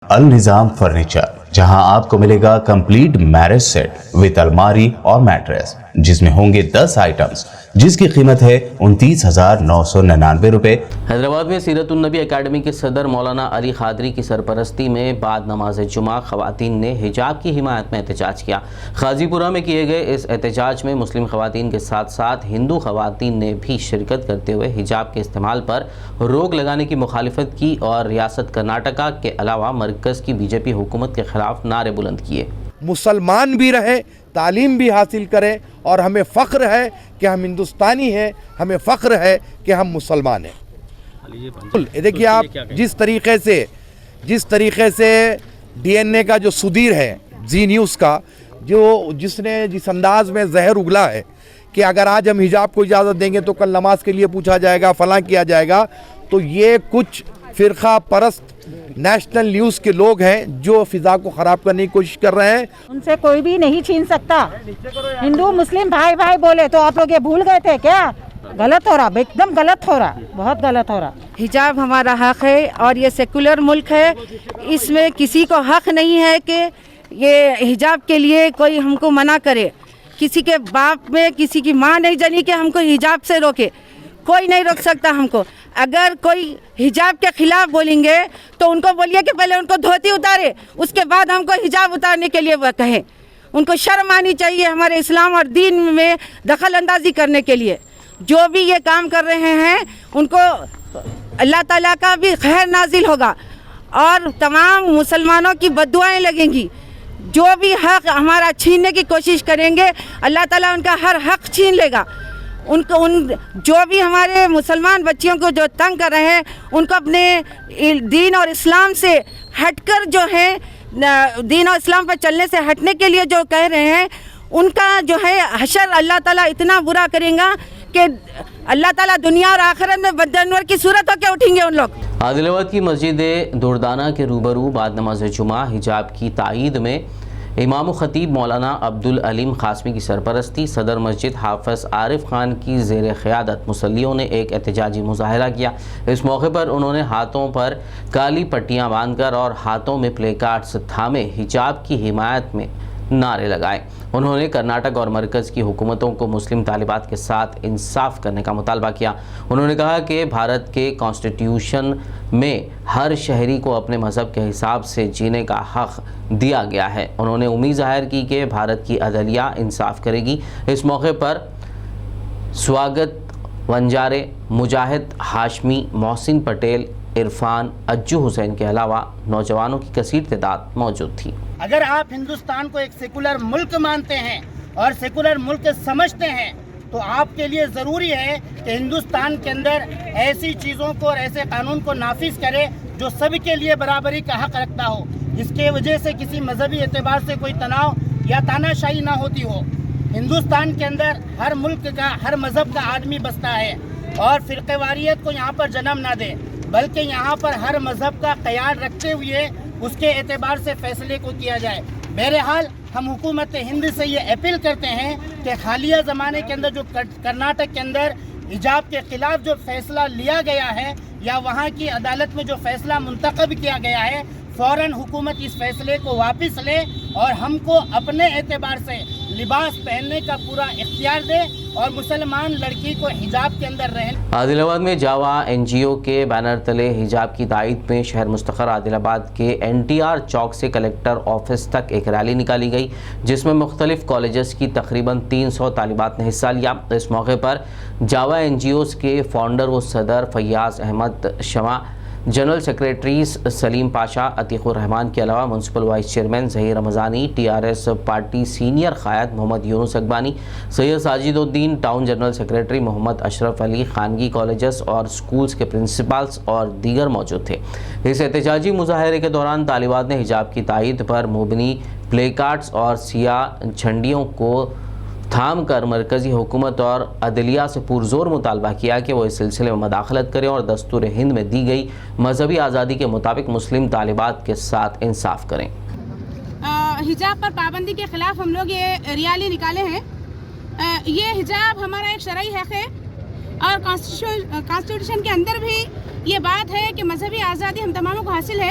النظام furniture, جہاں آپ کو ملے گا کمپلیٹ میرج سیٹ وتھ الماری اور میٹریس، جس میں ہوں گے 10 آئٹمز، جس کی قیمت ہے 29,999 روپے۔ حیدرآباد میں سیرت النبی اکیڈمی کے صدر مولانا علی قادری کی سرپرستی میں بعد نماز جمعہ خواتین نے حجاب کی حمایت میں احتجاج کیا۔ غازی پورہ میں کیے گئے اس احتجاج میں مسلم خواتین کے ساتھ ساتھ ہندو خواتین نے بھی شرکت کرتے ہوئے حجاب کے استعمال پر روک لگانے کی مخالفت کی اور ریاست کرناٹکا کے علاوہ مرکز کی بی جے پی حکومت کے خلاف نعرے بلند کیے۔ مسلمان بھی رہے، تعلیم بھی حاصل کریں، اور ہمیں فخر ہے کہ ہم ہندوستانی ہیں، ہمیں فخر ہے کہ ہم مسلمان ہیں۔ دیکھیے آپ جس طریقے سے ڈی این اے کا جو صدیر ہے زی نیوز کا، جس انداز میں زہر اگلا ہے کہ اگر آج ہم حجاب کو اجازت دیں گے تو کل نماز کے لیے پوچھا جائے گا، فلاں کیا جائے گا، تو یہ کچھ فرقہ پرست نیشنل نیوز کے لوگ ہیں جو فضا کو خراب کرنے کی کوشش کر رہے ہیں۔ ان سے کوئی بھی نہیں چھین سکتا۔ ہندو مسلم بھائی بھائی بولے تو آپ لوگ یہ بھول گئے تھے کیا؟ غلط ہو رہا، ایک دم غلط ہو رہا، بہت غلط ہو رہا۔ حجاب ہمارا حق ہے اور یہ سیکولر ملک ہے، اس میں کسی کو حق نہیں ہے کہ یہ حجاب کے لیے کوئی ہم کو منع کرے۔ کسی کے باپ میں کسی کی ماں نہیں جانی کہ ہم کو حجاب سے روکے، کوئی نہیں روک سکتا ہم کو۔ اگر کوئی حجاب کے خلاف بولیں گے تو ان کو بولیے کہ پہلے ان کو دھوتی اتارے، اس کے بعد ہم کو حجاب اتارنے کے لیے وہ کہیں۔ ان کو شرم آنی چاہیے ہمارے اسلام اور دین میں دخل اندازی کرنے کے لیے۔ جو بھی یہ کام کر رہے ہیں ان کو اللہ تعالیٰ کا بھی خیر نازل ہوگا اور تمام مسلمانوں کی بددعائیں لگیں گی۔ جو بھی حق ہمارا چھیننے کی کوشش کریں گے اللہ تعالیٰ ان کا ہر حق چھین لے گا۔ جو بھی ہمارے مسلمان بچیوں کو جو تنگ کر رہے ہیں ان کو اپنے دین اور اسلام سے ہٹ کر جو ہے دین اور اسلام پر چلنے سے ہٹنے کے لیے جو کہہ رہے ہیں ان کا جو ہے حشر اللہ تعالیٰ اتنا برا کریں گا کہ اللہ تعالیٰ دنیا اور آخرت میں بدعنور کی صورت ہو کے اٹھیں گے ان لوگ۔ عادل آباد کی مسجد دردانہ کے روبرو بعد نماز جمعہ حجاب کی تائید میں امام و خطیب مولانا عبدالعلیم قاسمی کی سرپرستی صدر مسجد حافظ عارف خان کی زیر قیادت مصلیوں نے ایک احتجاجی مظاہرہ کیا۔ اس موقع پر انہوں نے ہاتھوں پر کالی پٹیاں باندھ کر اور ہاتھوں میں پلے کارڈز تھامے حجاب کی حمایت میں نعرے لگائے۔ انہوں نے کرناٹک اور مرکز کی حکومتوں کو مسلم طالبات کے ساتھ انصاف کرنے کا مطالبہ کیا۔ انہوں نے کہا کہ بھارت کے کانسٹیٹیوشن میں ہر شہری کو اپنے مذہب کے حساب سے جینے کا حق دیا گیا ہے۔ انہوں نے امید ظاہر کی کہ بھارت کی عدلیہ انصاف کرے گی۔ اس موقع پر سواگت ونجارے، مجاہد ہاشمی، محسن پٹیل، عرفان، اجو حسین کے علاوہ نوجوانوں کی کثیر تعداد موجود تھی۔ اگر آپ ہندوستان کو ایک سیکولر ملک مانتے ہیں اور سیکولر ملک سمجھتے ہیں تو آپ کے لیے ضروری ہے کہ ہندوستان کے اندر ایسی چیزوں کو اور ایسے قانون کو نافذ کرے جو سب کے لیے برابری کا حق رکھتا ہو، جس کی وجہ سے کسی مذہبی اعتبار سے کوئی تناؤ یا تاناشاہی نہ ہوتی ہو۔ ہندوستان کے اندر ہر ملک کا، ہر مذہب کا آدمی بستا ہے اور فرقہ واریت کو یہاں پر جنم نہ دے، بلکہ یہاں پر ہر مذہب کا خیال رکھتے ہوئے اس کے اعتبار سے فیصلے کو کیا جائے۔ بہرحال ہم حکومت ہند سے یہ اپیل کرتے ہیں کہ حالیہ زمانے کے اندر جو کرناٹک کے اندر حجاب کے خلاف جو فیصلہ لیا گیا ہے یا وہاں کی عدالت میں جو فیصلہ منتخب کیا گیا ہے، فوراً حکومت اس فیصلے کو واپس لے اور ہم کو اپنے اعتبار سے لباس پہننے کا پورا اختیار دے اور مسلمان لڑکی کو حجاب کے اندر رہے۔ عادل آباد میں جاوا این جی او کے بینر تلے حجاب کی تائید میں شہر مستقر عادل آباد کے این ٹی آر چوک سے کلکٹر آفس تک ایک ریلی نکالی گئی، جس میں مختلف کالجز کی تقریباً 300 طالبات نے حصہ لیا۔ اس موقع پر جاوا این جی اوز کے فاؤنڈر و صدر فیاض احمد شمع، جنرل سیکریٹریز سلیم پاشا، عتیق الرحمان کے علاوہ municipal vice chairman Zaheer Ramzani, T R S party senior قائد Mohammed Younus Iqbani, Syed Sajid Uddin, town general secretary Mohammed Ashraf Ali, خانگی کالجز اور سکولز کے پرنسپلز اور دیگر موجود تھے۔ اس احتجاجی مظاہرے کے دوران طالبات نے حجاب کی تائید پر مبنی پلے کارڈز اور سیاہ جھنڈیوں کو تھام کر مرکزی حکومت اور عدلیہ سے پرزور مطالبہ کیا کہ وہ اس سلسلے میں مداخلت کریں اور دستور ہند میں دی گئی مذہبی آزادی کے مطابق مسلم طالبات کے ساتھ انصاف کریں۔ حجاب پر پابندی کے خلاف ہم لوگ یہ ریلی نکالے ہیں۔ یہ حجاب ہمارا ایک شرعی حق ہے اور کانسٹیٹیوشن کے اندر بھی یہ بات ہے کہ مذہبی آزادی ہم تماموں کو حاصل ہے،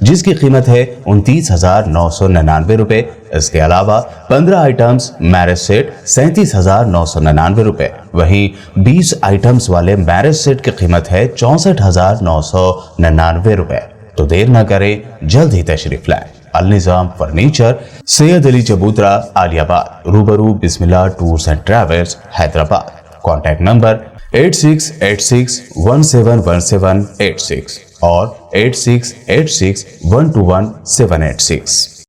جس کی قیمت ہے 29,999 روپے. اس کے علاوہ 15 آئٹمز میرج سیٹ 37,999 روپے. وہیں 20 آئٹمز والے میرج سیٹ کی قیمت ہے 64,999 روپے. تو دیر نہ کریں, جلد ہی تشریف لائیں. النظام فرنیچر, سید علی چبوترا, عالیہ آباد, روبرو Bismillah tours and travels, Hyderabad. Contact number 8686171786 اور 8686121786.